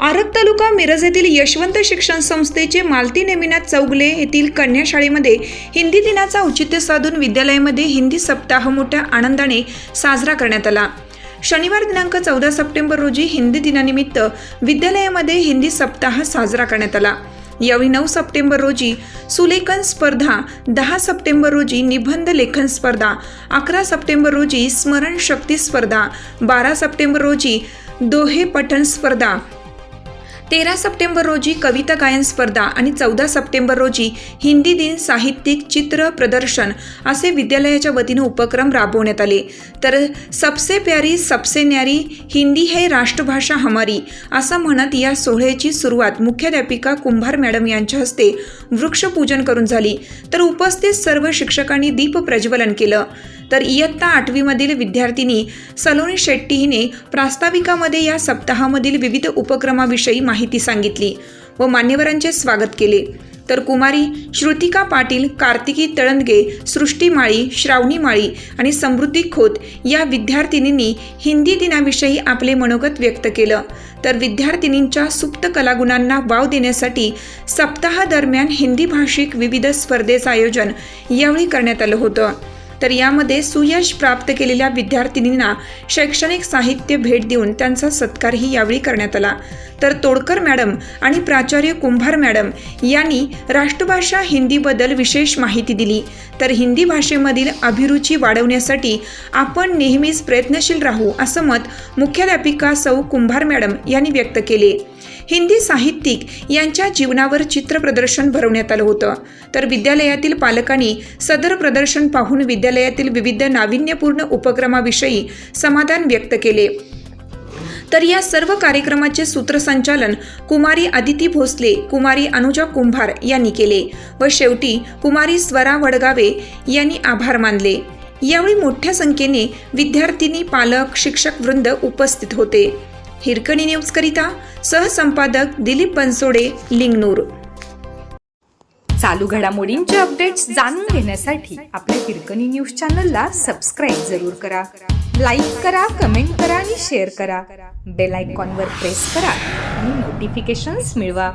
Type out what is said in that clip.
आरग तालुका मिरज येथील यशवंत शिक्षण संस्थेचे मालती नेमिनाथ चौगले येथील कन्या शाळेमध्ये हिंदी दिनाचा औचित्य साधून विद्यालयामध्ये हिंदी सप्ताह मोठ्या आनंदाने साजरा करण्यात आला। शनिवार दिनांक 14 सप्टेंबर रोजी हिंदी दिनानिमित्त विद्यालयामध्ये हिंदी सप्ताह साजरा करण्यात आला। यावेळी 9 सप्टेंबर रोजी सुलेखन स्पर्धा, 10 सप्टेंबर रोजी निबंध लेखन स्पर्धा, 11 सप्टेंबर रोजी स्मरण शक्ती स्पर्धा, 12 सप्टेंबर रोजी दोहे पठण स्पर्धा, 13 सप्टेंबर रोजी कविता गायन स्पर्धा आणि 14 सप्टेंबर रोजी हिंदी दिन साहित्यिक चित्र प्रदर्शन असे विद्यालयाच्या वतीने उपक्रम राबवण्यात आले। तर सबसे प्यारी सबसे न्यारी हिंदी है राष्ट्रभाषा हमारी असं म्हणत या सोहळ्याची सुरुवात मुख्याध्यापिका कुंभार मॅडम यांच्या हस्ते वृक्षपूजन करून झाली। तर उपस्थित सर्व शिक्षकांनी दीप प्रज्वलन केलं। तर इयत्ता 8वी मधील विद्यार्थिनी सलोनी शेट्टी हिने प्रास्ताविकामध्ये या सप्ताहामधील विविध उपक्रमाविषयी माहिती सांगितली व मान्यवरांचे स्वागत केले। तर कुमारी श्रुतिका पाटील, कार्तिकी तळंदगे, सृष्टी माळी, श्रावणी माळी आणि समृद्धी खोत या विद्यार्थिनींनी हिंदी दिनाविषयी आपले मनोगत व्यक्त केलं। तर विद्यार्थिनींच्या सुप्त कलागुणांना वाव देण्यासाठी सप्ताहादरम्यान हिंदी भाषिक विविध स्पर्धेचं आयोजन यावेळी करण्यात आलं होतं। तर यामध्ये सुयश प्राप्त केलेल्या विद्यार्थिनींना शैक्षणिक साहित्य भेट देऊन त्यांचा सत्कारही यावेळी करण्यात आला। तर तोडकर मॅडम आणि प्राचार्य कुंभार मॅडम यांनी राष्ट्रभाषा हिंदीबद्दल विशेष माहिती दिली। तर हिंदी भाषेमधील अभिरुची वाढवण्यासाठी आपण नेहमीच प्रयत्नशील राहू असं मत मुख्याध्यापिका सौ कुंभार मॅडम यांनी व्यक्त केले। हिंदी साहित्यिक यांच्या जीवनावर चित्र प्रदर्शन भरवण्यात आलं होतं। तर विद्यालयातील पालकांनी सदर प्रदर्शन पाहून विद्यालयातील विविध नाविन्यपूर्ण उपक्रमाविषयी समाधान व्यक्त केले। तर या सर्व कार्यक्रमाचे सूत्रसंचालन कुमारी अदिती भोसले, कुमारी अनुजा कुंभार यांनी केले व शेवटी कुमारी स्वरा वडगावे यांनी आभार मानले। यावेळी मोठ्या संख्येने विद्यार्थिनी, पालक, शिक्षक वृंद उपस्थित होते। हिरकणी न्यूज करिता सहसंपादक दिलीप बनसोडे, लिंगनूर। चालू घडामोडींचे अपडेट्स जाणून घेण्यासाठी आपल्या हिरकणी न्यूज चॅनलला सबस्क्राईब जरूर करा, लाईक करा, कमेंट करा आणि शेअर करा। बेल आयकॉनवर प्रेस करा आणि नोटिफिकेशन्स मिळवा।